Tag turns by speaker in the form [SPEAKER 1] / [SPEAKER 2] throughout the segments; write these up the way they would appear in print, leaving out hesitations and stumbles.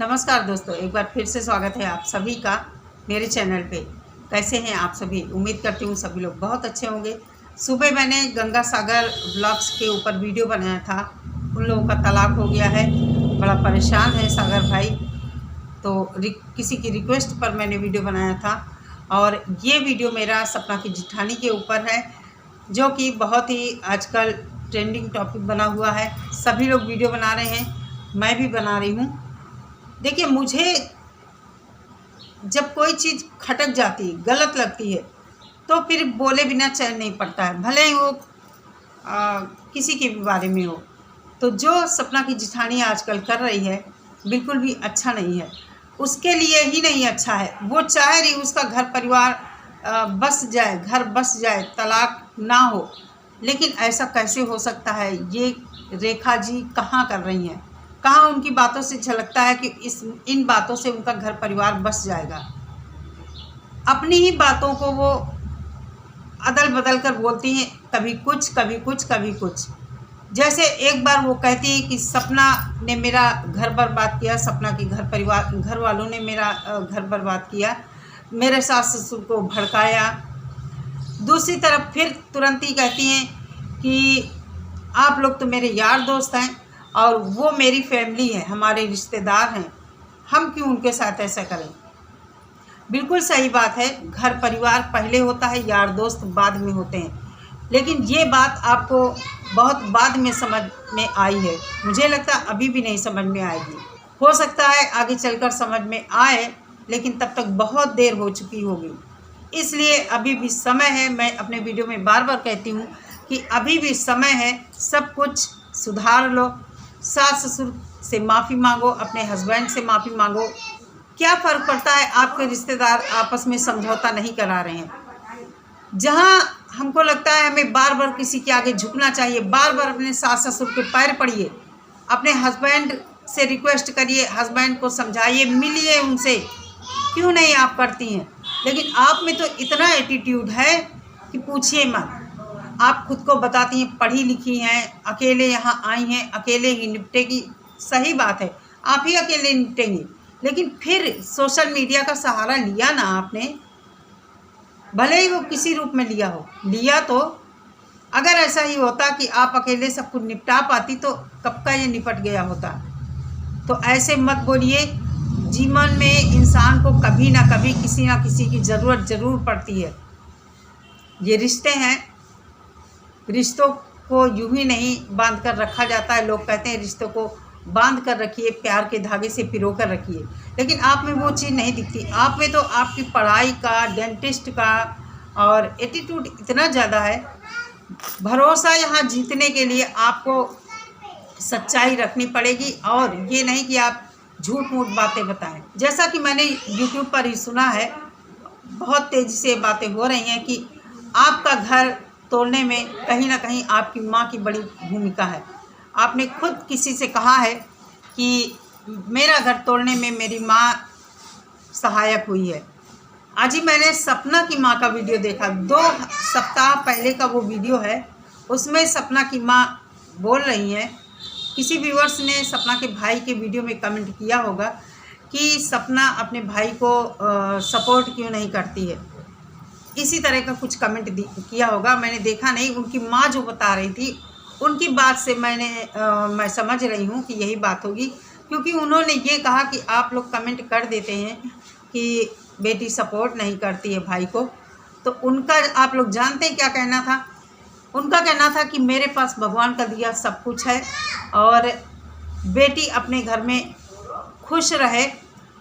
[SPEAKER 1] नमस्कार दोस्तों, एक बार फिर से स्वागत है आप सभी का मेरे चैनल पे। कैसे हैं आप सभी? उम्मीद करती हूँ सभी लोग बहुत अच्छे होंगे। सुबह मैंने गंगा सागर ब्लॉग्स के ऊपर वीडियो बनाया था। उन लोगों का तलाक हो गया है, बड़ा परेशान है सागर भाई। तो किसी की रिक्वेस्ट पर मैंने वीडियो बनाया था और ये वीडियो मेरा सपना की जिठानी के ऊपर है, जो कि बहुत ही आजकल ट्रेंडिंग टॉपिक बना हुआ है। सभी लोग वीडियो बना रहे हैं, मैं भी बना रही हूँ। देखिए, मुझे जब कोई चीज़ खटक जाती है, गलत लगती है, तो फिर बोले बिना चैन नहीं पड़ता है, भले ही वो किसी के भी बारे में हो। तो जो सपना की जिठानी आजकल कर रही है बिल्कुल भी अच्छा नहीं है। उसके लिए ही नहीं अच्छा है, वो चाह रही उसका घर परिवार बस जाए, घर बस जाए, तलाक ना हो। लेकिन ऐसा कैसे हो सकता है? ये रेखा जी कहाँ कर रही हैं? कहाँ उनकी बातों से झलकता है कि इन बातों से उनका घर परिवार बस जाएगा? अपनी ही बातों को वो अदल बदल कर बोलती हैं, कभी कुछ कभी कुछ कभी कुछ। जैसे एक बार वो कहती है कि सपना ने मेरा घर बर्बाद किया, सपना की घर वालों ने मेरा घर बर्बाद किया, मेरे सास ससुर को भड़काया। दूसरी तरफ फिर तुरंत ही कहती हैं कि आप लोग तो मेरे यार दोस्त हैं और वो मेरी फैमिली है, हमारे रिश्तेदार हैं, हम क्यों उनके साथ ऐसा करें? बिल्कुल सही बात है, घर परिवार पहले होता है, यार दोस्त बाद में होते हैं। लेकिन ये बात आपको बहुत बाद में समझ में आई है, मुझे लगता है अभी भी नहीं समझ में आएगी। हो सकता है आगे चलकर समझ में आए, लेकिन तब तक बहुत देर हो चुकी होगी। इसलिए अभी भी समय है। मैं अपने वीडियो में बार बार कहती हूँ कि अभी भी समय है, सब कुछ सुधार लो। सास ससुर से माफ़ी मांगो, अपने हस्बैंड से माफ़ी मांगो। क्या फ़र्क पड़ता है? आपके रिश्तेदार आपस में समझौता नहीं करा रहे हैं। जहाँ हमको लगता है हमें बार बार किसी के आगे झुकना चाहिए, बार बार अपने सास ससुर के पैर पड़िए, अपने हस्बैंड से रिक्वेस्ट करिए, हस्बैंड को समझाइए, मिलिए उनसे, क्यों नहीं आप करती हैं? लेकिन आप में तो इतना एटीट्यूड है कि पूछिए मत। आप खुद को बताती हैं पढ़ी लिखी हैं, अकेले यहाँ आई हैं, अकेले ही निपटेगी। सही बात है, आप ही अकेले निपटेंगी, लेकिन फिर सोशल मीडिया का सहारा लिया ना आपने, भले ही वो किसी रूप में लिया हो। लिया तो अगर ऐसा ही होता कि आप अकेले सब कुछ निपटा पाती तो कब का ये निपट गया होता। तो ऐसे मत बोलिए। जीवन में इंसान को कभी ना कभी किसी ना किसी की ज़रूरत ज़रूर पड़ती है। ये रिश्ते हैं, रिश्तों को यूं ही नहीं बांध कर रखा जाता है। लोग कहते हैं रिश्तों को बांध कर रखिए, प्यार के धागे से पिरो कर रखिए, लेकिन आप में वो चीज़ नहीं दिखती। आप में तो आपकी पढ़ाई का, डेंटिस्ट का और एटीट्यूड इतना ज़्यादा है। भरोसा यहाँ जीतने के लिए आपको सच्चाई रखनी पड़ेगी, और ये नहीं कि आप झूठ मूठ बातें बताएं। जैसा कि मैंने YouTube पर ही सुना है, बहुत तेज़ी से बातें हो रही हैं कि आपका घर तोड़ने में कहीं ना कहीं आपकी माँ की बड़ी भूमिका है। आपने खुद किसी से कहा है कि मेरा घर तोड़ने में मेरी माँ सहायक हुई है। आज ही मैंने सपना की माँ का वीडियो देखा, 2 सप्ताह पहले का वो वीडियो है। उसमें सपना की माँ बोल रही हैं, किसी व्यूअर्स ने सपना के भाई के वीडियो में कमेंट किया होगा कि सपना अपने भाई को सपोर्ट क्यों नहीं करती है, इसी तरह का कुछ कमेंट किया होगा। मैंने देखा नहीं, उनकी माँ जो बता रही थी उनकी बात से मैं समझ रही हूँ कि यही बात होगी, क्योंकि उन्होंने ये कहा कि आप लोग कमेंट कर देते हैं कि बेटी सपोर्ट नहीं करती है भाई को। तो उनका आप लोग जानते हैं क्या कहना था? उनका कहना था कि मेरे पास भगवान का दिया सब कुछ है और बेटी अपने घर में खुश रहे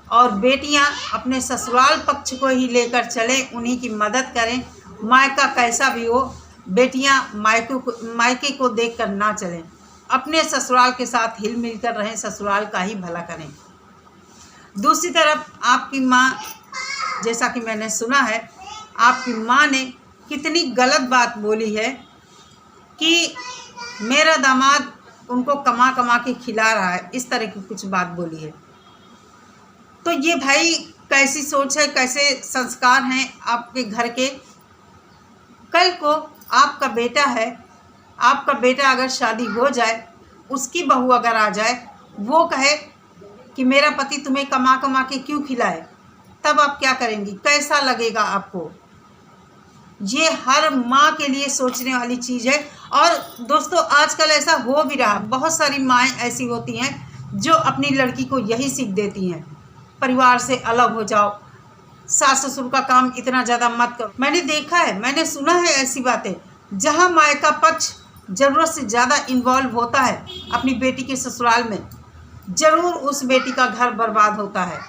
[SPEAKER 1] और बेटियां अपने ससुराल पक्ष को ही लेकर चलें, उन्हीं की मदद करें। मायका कैसा भी हो, बेटियां मायके को देखकर ना चलें, अपने ससुराल के साथ हिल मिल कर रहें, ससुराल का ही भला करें। दूसरी तरफ आपकी माँ, जैसा कि मैंने सुना है, आपकी माँ ने कितनी गलत बात बोली है कि मेरा दामाद उनको कमा कमा के खिला रहा है, इस तरह की कुछ बात बोली है। तो ये भाई कैसी सोच है, कैसे संस्कार हैं आपके घर के? कल को आपका बेटा है, आपका बेटा अगर शादी हो जाए, उसकी बहू अगर आ जाए, वो कहे कि मेरा पति तुम्हें कमा कमा के क्यों खिलाए, तब आप क्या करेंगी, कैसा लगेगा आपको। ये हर माँ के लिए सोचने वाली चीज़ है। और दोस्तों आजकल ऐसा हो भी रहा, बहुत सारी माएँ ऐसी होती हैं जो अपनी लड़की को यही सीख देती हैं, परिवार से अलग हो जाओ, सास ससुर का काम इतना ज़्यादा मत करो। मैंने देखा है, मैंने सुना है ऐसी बातें, जहाँ मायका पक्ष ज़रूरत से ज़्यादा इन्वॉल्व होता है अपनी बेटी के ससुराल में, ज़रूर उस बेटी का घर बर्बाद होता है।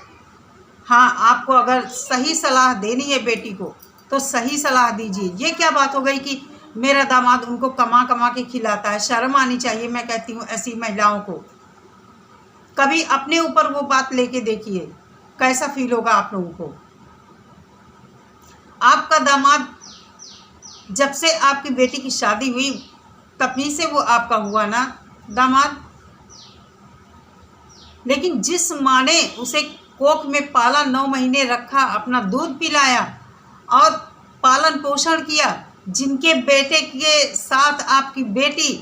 [SPEAKER 1] हाँ, आपको अगर सही सलाह देनी है बेटी को तो सही सलाह दीजिए। ये क्या बात हो गई कि मेरा दामाद उनको कमा कमा के खिलाता है। शर्म आनी चाहिए, मैं कहती हूँ ऐसी महिलाओं को। कभी अपने ऊपर वो बात लेके देखिए, कैसा फील होगा आप लोगों को। आपका दामाद, जब से आपकी बेटी की शादी हुई तभी से वो आपका हुआ ना दामाद, लेकिन जिस माँ ने उसे कोख में पाला, 9 महीने रखा, अपना दूध पिलाया और पालन पोषण किया, जिनके बेटे के साथ आपकी बेटी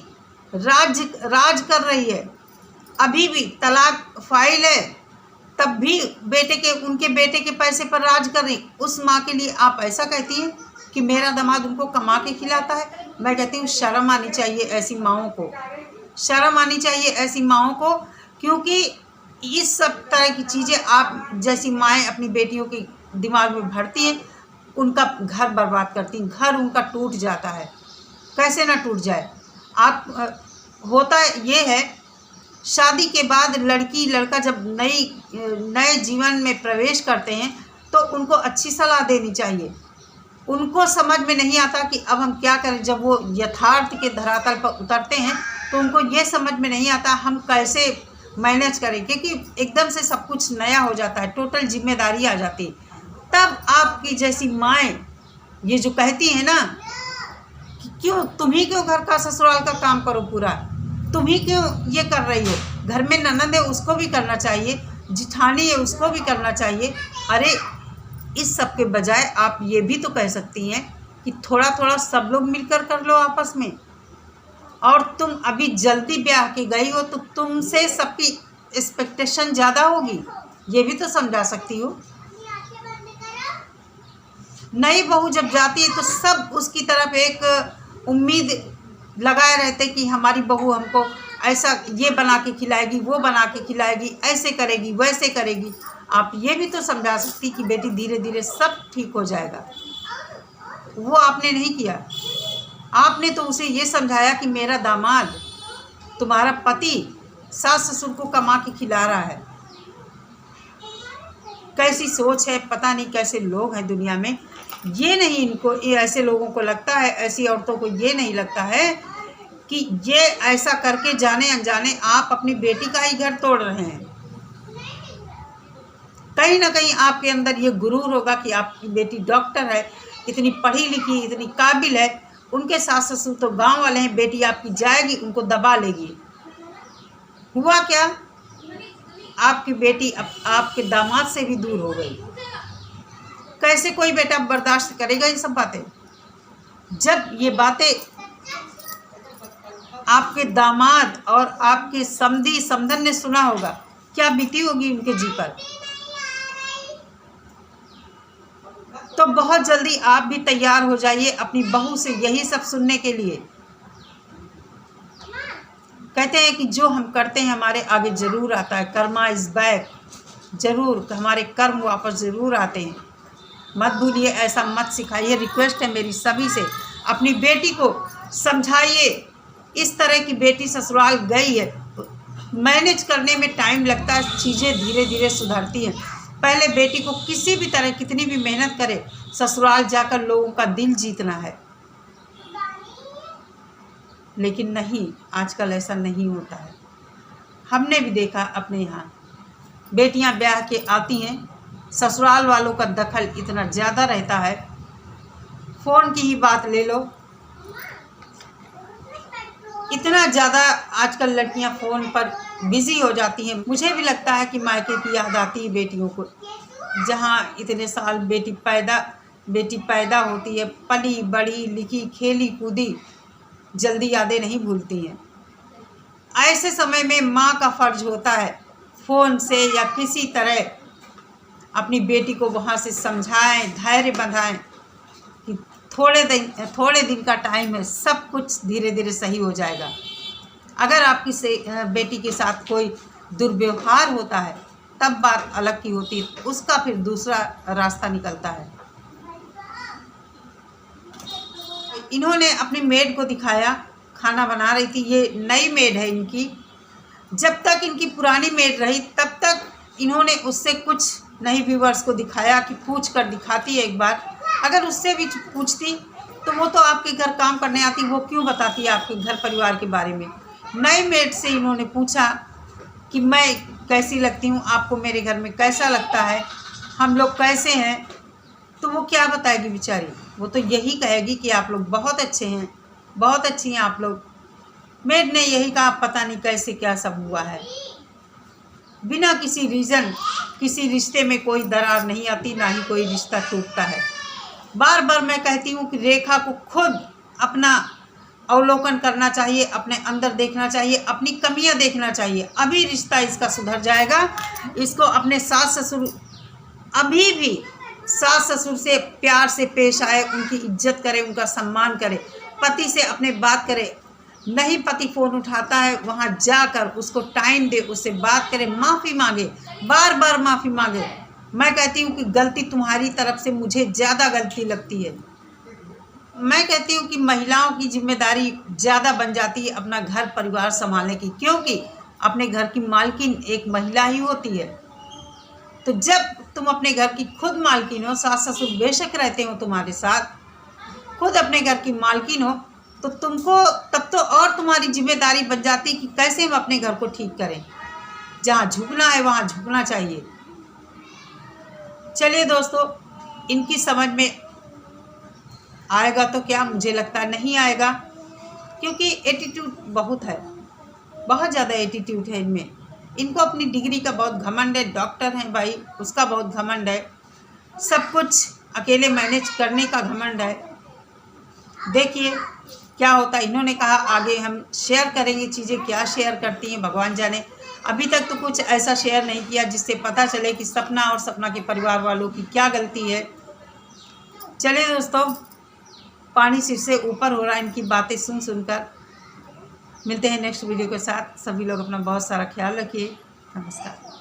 [SPEAKER 1] राज कर रही है, अभी भी तलाक फाइल है, तब भी उनके बेटे के पैसे पर राज कर रही, उस माँ के लिए आप ऐसा कहती हैं कि मेरा दामाद उनको कमा के खिलाता है। मैं कहती हूँ शर्म आनी चाहिए ऐसी माँओं को, शर्म आनी चाहिए ऐसी माँओं को, क्योंकि इस सब तरह की चीज़ें आप जैसी माएँ अपनी बेटियों के दिमाग में भरती हैं, उनका घर बर्बाद करती हैं, घर उनका टूट जाता है। कैसे ना टूट जाए। होता ये है, शादी के बाद लड़की लड़का जब नए जीवन में प्रवेश करते हैं तो उनको अच्छी सलाह देनी चाहिए। उनको समझ में नहीं आता कि अब हम क्या करें। जब वो यथार्थ के धरातल पर उतरते हैं तो उनको ये समझ में नहीं आता हम कैसे मैनेज करें, क्योंकि एकदम से सब कुछ नया हो जाता है, टोटल जिम्मेदारी आ जाती है। तब आपकी जैसी माएँ ये जो कहती हैं ना कि क्यों तुम ही क्यों घर का ससुराल का काम करो पूरा, तुम ही क्यों ये कर रही हो, घर में ननद है उसको भी करना चाहिए, जिठानी है उसको भी करना चाहिए। अरे इस सब के बजाय आप ये भी तो कह सकती हैं कि थोड़ा थोड़ा सब लोग मिलकर कर लो आपस में। और तुम अभी जल्दी ब्याह के गई हो तो तुमसे सबकी एक्सपेक्टेशन ज़्यादा होगी, ये भी तो समझा सकती हो। नई बहू जब जाती है तो सब उसकी तरफ एक उम्मीद लगाए रहते कि हमारी बहू हमको ऐसा ये बना के खिलाएगी, वो बना के खिलाएगी, ऐसे करेगी, वैसे करेगी। आप ये भी तो समझा सकती कि बेटी धीरे धीरे सब ठीक हो जाएगा। वो आपने नहीं किया। आपने तो उसे ये समझाया कि मेरा दामाद, तुम्हारा पति सास ससुर को कमा के खिला रहा है। कैसी सोच है, पता नहीं कैसे लोग हैं दुनिया में। ये नहीं, इनको ऐसे लोगों को लगता है, ऐसी औरतों को ये नहीं लगता है कि ये ऐसा करके जाने अनजाने आप अपनी बेटी का ही घर तोड़ रहे हैं। कहीं ना कहीं आपके अंदर ये गुरूर होगा कि आपकी बेटी डॉक्टर है, इतनी पढ़ी लिखी, इतनी काबिल है, उनके सास ससुर तो गांव वाले हैं, बेटी आपकी जाएगी उनको दबा लेगी। हुआ क्या, आपकी बेटी अब आपके दामाद से भी दूर हो गई। कैसे कोई बेटा बर्दाश्त करेगा ये सब बातें। जब ये बातें आपके दामाद और आपके समधी समधन ने सुना होगा, क्या बीती होगी उनके जी पर। तो बहुत जल्दी आप भी तैयार हो जाइए अपनी बहू से यही सब सुनने के लिए। कहते हैं कि जो हम करते हैं हमारे आगे जरूर आता है, कर्मा इज बैक, जरूर हमारे कर्म वापस जरूर आते हैं। मत भूलिए, ऐसा मत सिखाइए। रिक्वेस्ट है मेरी सभी से, अपनी बेटी को समझाइए। इस तरह की बेटी ससुराल गई है, मैनेज करने में टाइम लगता है, चीज़ें धीरे धीरे सुधरती हैं। पहले बेटी को किसी भी तरह कितनी भी मेहनत करे, ससुराल जाकर लोगों का दिल जीतना है। लेकिन नहीं, आजकल ऐसा नहीं होता है। हमने भी देखा अपने यहाँ, बेटियां ब्याह के आती हैं, ससुराल वालों का दखल इतना ज़्यादा रहता है। फ़ोन की ही बात ले लो, इतना ज़्यादा आजकल लड़कियां फ़ोन पर बिज़ी हो जाती हैं। मुझे भी लगता है कि मायके की याद आती है बेटियों को, जहाँ इतने साल बेटी पैदा होती है, पली बड़ी लिखी खेली कूदी, जल्दी यादें नहीं भूलती हैं। ऐसे समय में माँ का फ़र्ज होता है फ़ोन से या किसी तरह अपनी बेटी को वहाँ से समझाएं, धैर्य बंधाएं कि थोड़े दिन का टाइम है, सब कुछ धीरे धीरे सही हो जाएगा। अगर आपकी बेटी के साथ कोई दुर्व्यवहार होता है तब बात अलग की होती है, उसका फिर दूसरा रास्ता निकलता है। इन्होंने अपनी मेड को दिखाया, खाना बना रही थी, ये नई मेड है इनकी। जब तक इनकी पुरानी मेड रही तब तक इन्होंने उससे कुछ नहीं व्यूवर्स को दिखाया कि पूछ कर दिखाती है एक बार। अगर उससे भी पूछती तो वो तो आपके घर काम करने आती, वो क्यों बताती है आपके घर परिवार के बारे में। नई मेड से इन्होंने पूछा कि मैं कैसी लगती हूँ, आपको मेरे घर में कैसा लगता है, हम लोग कैसे हैं, तो वो क्या बताएगी बेचारी। वो तो यही कहेगी कि आप लोग बहुत अच्छे हैं, बहुत अच्छी हैं आप लोग। मेड ने यही कहा, पता नहीं कैसे क्या सब हुआ है। बिना किसी रीज़न किसी रिश्ते में कोई दरार नहीं आती, ना ही कोई रिश्ता टूटता है। बार बार मैं कहती हूँ कि रेखा को खुद अपना अवलोकन करना चाहिए, अपने अंदर देखना चाहिए, अपनी कमियां देखना चाहिए, अभी रिश्ता इसका सुधर जाएगा। इसको अपने सास ससुर, अभी भी सास ससुर से प्यार से पेश आए, उनकी इज्जत करे, उनका सम्मान करे, पति से अपने बात करे। नहीं पति फ़ोन उठाता है, वहाँ जाकर उसको टाइम दे, उससे बात करे, माफ़ी मांगे, बार बार माफ़ी मांगे। मैं कहती हूँ कि गलती तुम्हारी तरफ से मुझे ज़्यादा गलती लगती है। मैं कहती हूँ कि महिलाओं की जिम्मेदारी ज़्यादा बन जाती है अपना घर परिवार संभालने की, क्योंकि अपने घर की मालकिन एक महिला ही होती है। तो जब तुम अपने घर की खुद मालकिन हो, सास ससुर बेशक रहते हो तुम्हारे साथ, खुद अपने घर की मालकिन हो, तो तुमको तब तो और तुम्हारी जिम्मेदारी बन जाती कि कैसे हम अपने घर को ठीक करें। जहाँ झुकना है वहाँ झुकना चाहिए। चलिए दोस्तों, इनकी समझ में आएगा तो क्या, मुझे लगता है नहीं आएगा, क्योंकि एटीट्यूड बहुत है, बहुत ज़्यादा एटीट्यूड है इनमें। इनको अपनी डिग्री का बहुत घमंड है, डॉक्टर हैं भाई, उसका बहुत घमंड है, सब कुछ अकेले मैनेज करने का घमंड है। देखिए क्या होता है। इन्होंने कहा आगे हम शेयर करेंगे चीज़ें, क्या शेयर करती हैं भगवान जाने। अभी तक तो कुछ ऐसा शेयर नहीं किया जिससे पता चले कि सपना और सपना के परिवार वालों की क्या गलती है। चलिए दोस्तों, पानी सिर से ऊपर हो रहा है इनकी बातें सुन सुनकर। मिलते हैं नेक्स्ट वीडियो के साथ। सभी लोग अपना बहुत सारा ख्याल रखिए। नमस्कार।